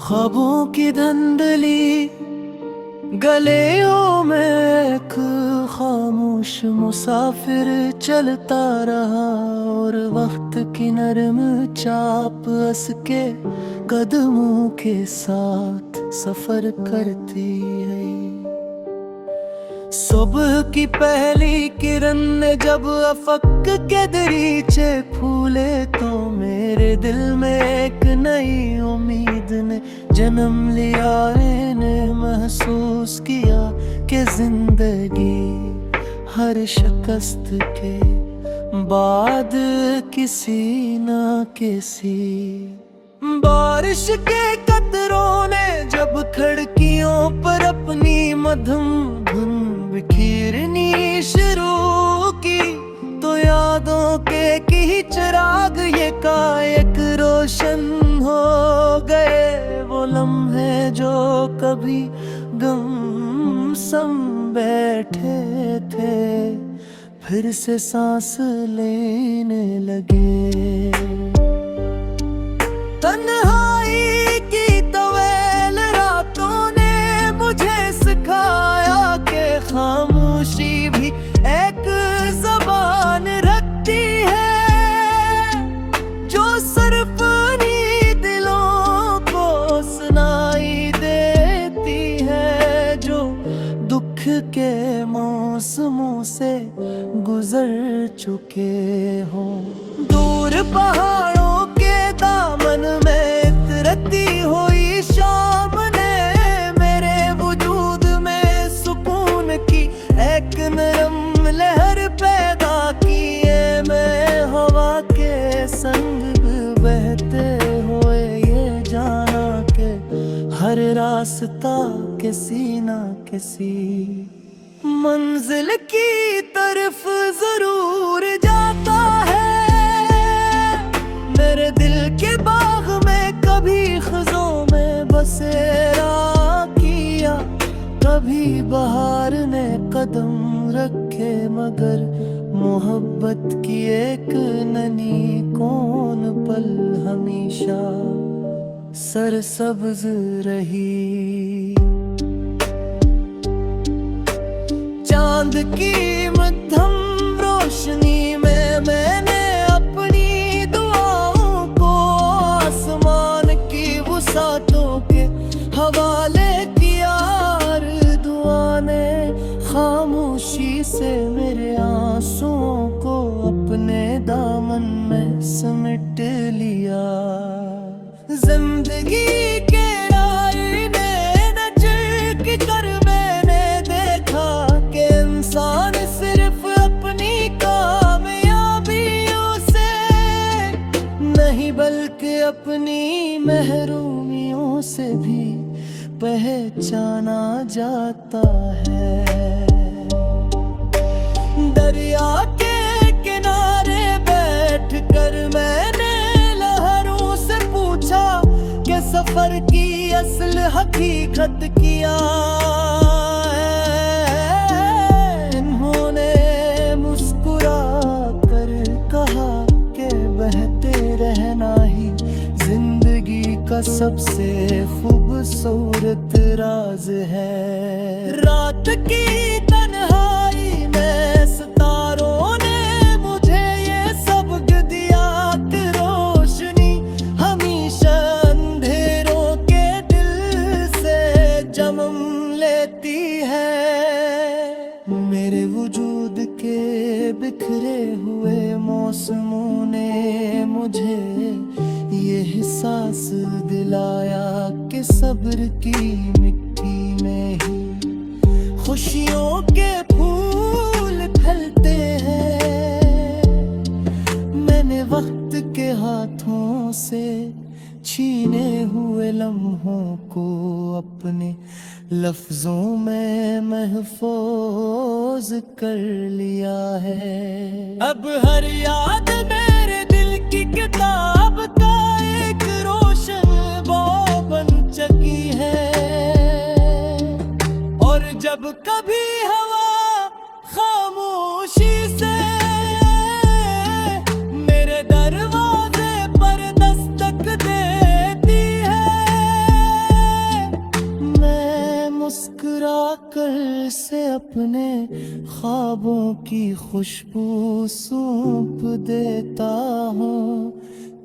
ख्वाबों की धंधली गलियों में एक खामोश मुसाफिर चलता रहा, और वक्त की नरम चाप हंस के कदमों के साथ सफर करती है। सुबह की पहली किरण ने जब अफक के दरीचे फूले, तो मेरे दिल में एक नई उम्मीद ने जन्म लिया। मैंने महसूस किया कि जिंदगी हर शिकस्त के बाद किसी न किसी बारिश के कतरों ने जब खिड़कियों पर अपनी मधुम धुन बिखेरनी शुरू की, तो यादों के की चिराग ये कायक रोशन हो गए। वो लम्हे जो कभी गम सम बैठे थे, फिर से सांस लेने लगे। तन्हाई की तवेल रातों ने मुझे सिखाया कि खामोशी भी एक ज़बान रखती है, जो सिर्फ उन्हीं दिलों को सुनाई देती है जो दुख के मौसमों से गुजर चुके हों। दूर पहाड़ों के दामन में इतरती हुई शाम ने मेरे वजूद में सुकून की एक नरम लहर पैदा की। मैं हवा के संग बहते हुए ये जाना कि हर रास्ता किसी ना किसी मंजिल की तरफ जरूर जाता है। मेरे दिल के बाग में कभी खज़ों में बसेरा किया, कभी बहार ने कदम रखे, मगर मोहब्बत की एक ननी कौन पल हमेशा सरसब्ज रही। चांद की मध्यम रोशनी में मैंने अपनी दुआओं को आसमान की वसातों के हवाले किया। दुआ ने खामोशी से मेरे आंसुओं को अपने दामन में समेट लिया। जिंदगी के आईने न झुक कर मैंने देखा कि इंसान सिर्फ अपनी कामयाबियों से नहीं, बल्कि अपनी महरूमियों से भी पहचाना जाता है। दरिया के किनारे बैठकर मैंने लहरों से पूछा कि सफर की असल हकीकत क्या है। इन्होंने मुस्कुरा कर कहा कि बहते रहना ही जिंदगी का सबसे खूबसूरत राज है। रात की तन्हाई में सितारों ने मुझे ये सबक दिया कि रोशनी हमेशा अंधेरों के दिल से जन्म लेती है। मेरे वजूद के बिखरे हुए मौसमों ने मुझे ये एहसास दिलाया कि सब्र की मिट्टी में ही खुशियों के फूल खिलते हैं। मैंने वक्त के हाथों से छीने हुए लम्हों को अपने लफ्जों में महफूज कर लिया है। अब हर याद मेरे दिल की किताब का एक रोशन बौ बन चुकी है, और जब कभी हवा खामोशी से मेरे दरवाजे पर दस्तक देती है, कर से अपने ख्वाबों की खुशबू सौंप देता हूँ,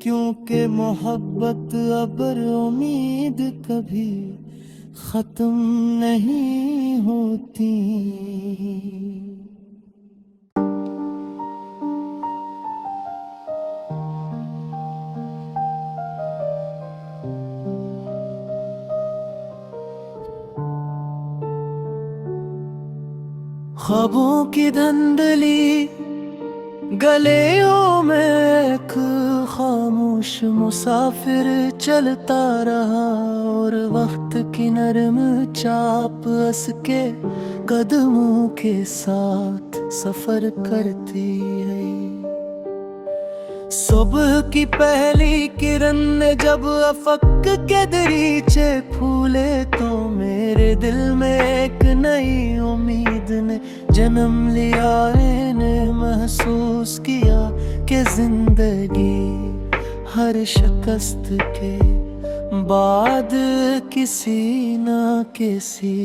क्योंकि मोहब्बत अबर उम्मीद कभी खत्म नहीं होती। ख्वाबों की धंधली गलियों में एक खामोश मुसाफिर चलता रहा, और वक्त की नरम चाप हंस के कदमों के साथ सफर करती है। सुबह की पहली किरण ने जब अफक के दरीचे फूले, तो मेरे दिल में एक नई उम्मीद ने जन्म लिया। मैंने महसूस किया कि जिंदगी हर शिकस्त के बाद किसी न किसी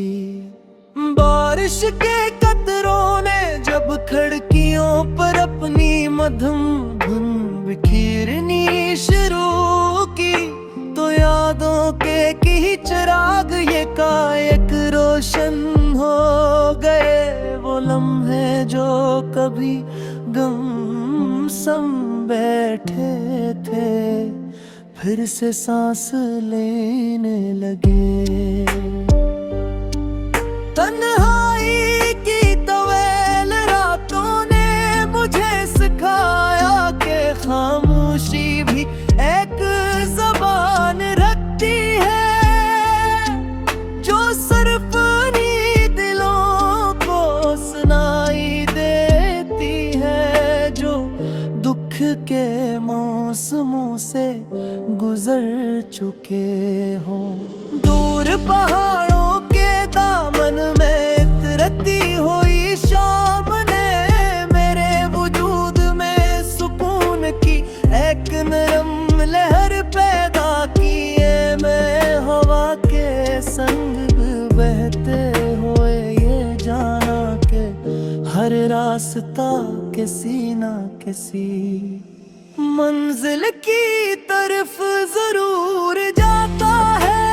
बारिश के कतरों ने जब खिड़कियों पर अपनी मधुम धुन बिखेरनी शुरू की, तो यादों के की चिराग ये कायक रोशन हो गए। वो लम्हे जो कभी गम सम बैठे थे, फिर से सांस लेने लगे। तन्हाई की तवेल रातों ने मुझे सिखाया कि खामोशी भी एक ज़बान रखती है, जो सिर्फ उन्हीं दिलों को सुनाई देती है जो दुख के मौसमों से गुजर चुके हों। दूर पहाड़ों के दामन में इतरती हुई शाम ने मेरे वजूद में सुकून की एक नरम लहर पैदा की। मैं हवा के संग बहते हुए ये जाना कि हर रास्ता किसी न किसी मंजिल की तरफ जरूर जाता है।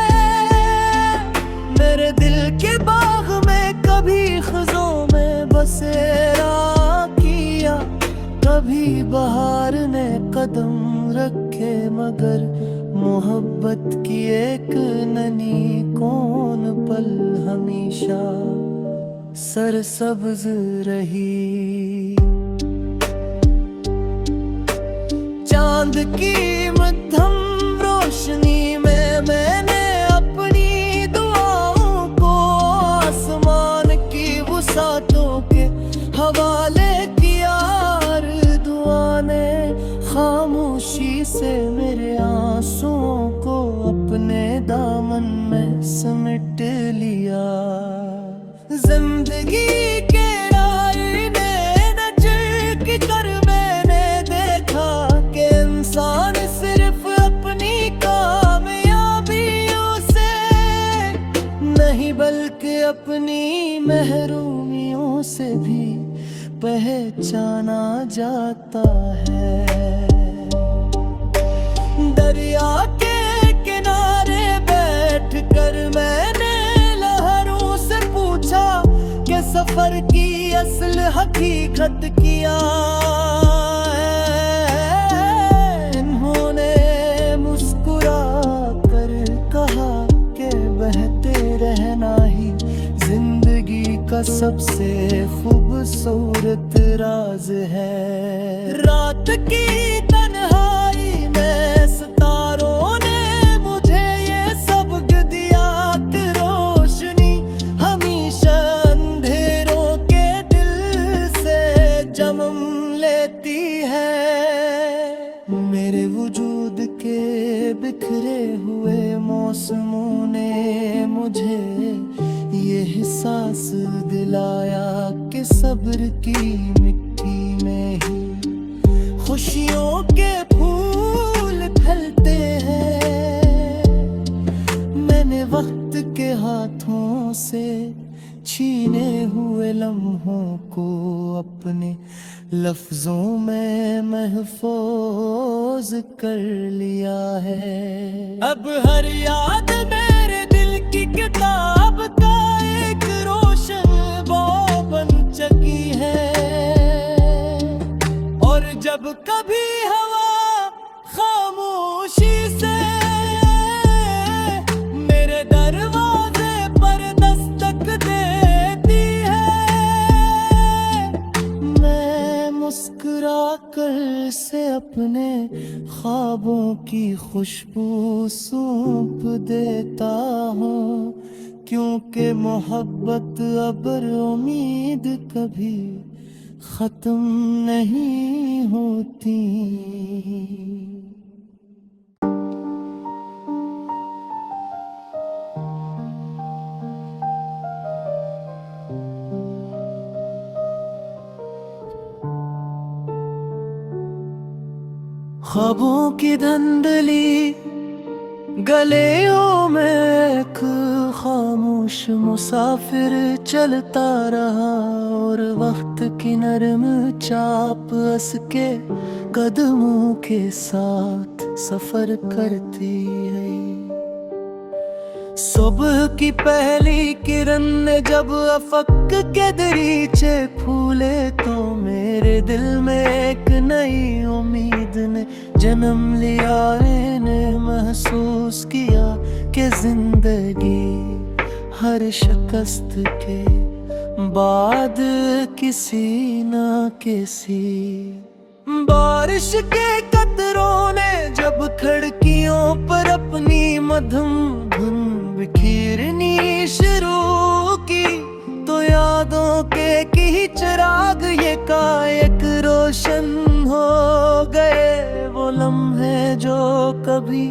मेरे दिल के बाग में कभी खज़ों में बसेरा किया, कभी बहार ने कदम रखे, मगर मोहब्बत की एक नन्ही कौन पल हमेशा सरसब्ज रही। चांद की मध्यम रोशनी में मैंने अपनी दुआओं को आसमान की वसातों के हवाले किया। दुआ ने खामोशी से मेरे आंसुओं को अपने दामन में समेट लिया। जिंदगी के राय ने न झिझक कर मैंने देखा कि इंसान सिर्फ अपनी कामयाबियों से नहीं, बल्कि अपनी महरूमियों से भी पहचाना जाता है। दरिया के किनारे बैठ कर मैंने लहरों से पूछा कि सफर की असल हकीकत क्या है। इन्होंने मुस्कुरा कर कहा कि बहते रहना ही जिंदगी का सबसे खूबसूरत राज है। रात की तन्हाई में सितारों ने मुझे ये सबक दिया कि रोशनी हमेशा अंधेरों के दिल से जन्म लेती है। मेरे वजूद के बिखरे हुए मौसमों ने मुझे ये एहसास दिलाया कि सब्र की मिट्टी में ही खुशियों के फूल खिलते हैं। मैंने वक्त के हाथों से छीने हुए लम्हों को अपने लफ्जों में महफूज कर लिया है। अब हर याद मेरे दिल की किताब का एक रोशन बौ बन चुकी है। और जब कभी हवा खामोशी से मेरे दरवाजे पर दस्तक देती है, मैं मुस्कुरा कर से अपने ख्वाबों की खुशबू सौंप देता हूँ, क्योंकि मोहब्बत अबर उम्मीद कभी खत्म नहीं होती। ख्वाबों की धंधली गलियों में एक खामोश मुसाफिर चलता रहा, और वक्त की नरम चाप हंस के कदमों के साथ सफर करती है। सुबह की पहली किरण ने जब अफक के दरीचे फूले, तो मेरे दिल में एक नई उम्मीद ने जन्म लिया। मैंने महसूस किया कि जिंदगी हर शिकस्त के बाद किसी न किसी बारिश के कतरों ने जब खिड़कियों पर अपनी मधुम धुन बिखेरनी शुरू की, तो यादों के की चिराग ये कायक रोशन हो गए। वो लम्हे जो कभी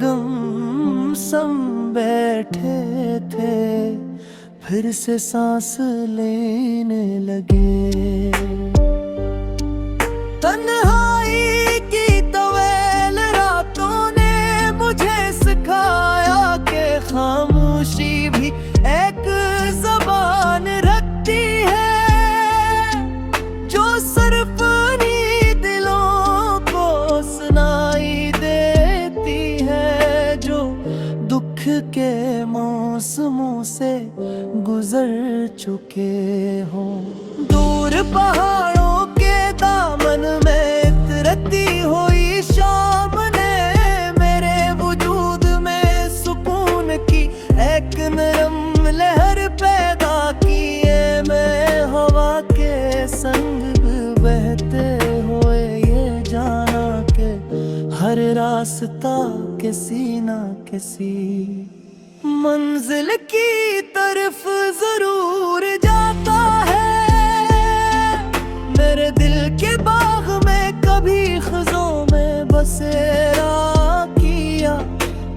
गम सम बैठे थे, फिर से सांस लेने लगे। तन्हाई की तवेल रातों ने मुझे सिखाया कि खामोशी भी एक ज़बान रखती है, जो सिर्फ उन्हीं दिलों को सुनाई देती है जो दुख के मौसमों से गुजर चुके हों। दूर पहाड़ों के दामन में इतरती हुई शाम ने मेरे वजूद में सुकून की एक नरम लहर पैदा की है। मैं हवा के संग बहते हुए ये जाना कि हर रास्ता किसी ना किसी मंजिल की तरफ जरूर जाता है। मेरे दिल के बाग में कभी खज़ों में बसेरा किया,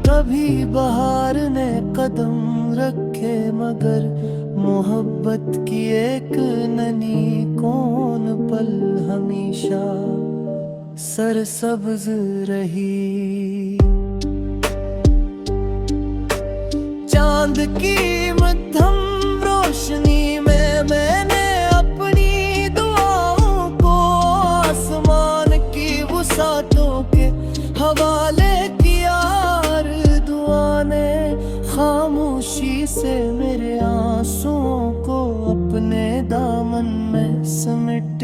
कभी बहार ने कदम रखे, मगर मोहब्बत की एक ननी कौन पल हमेशा सरसब्ज रही। चांद की मध्यम रोशनी में मैंने अपनी दुआओं को आसमान की वसातों के हवाले किया। दुआ ने खामोशी से मेरे आंसुओं को अपने दामन में समेट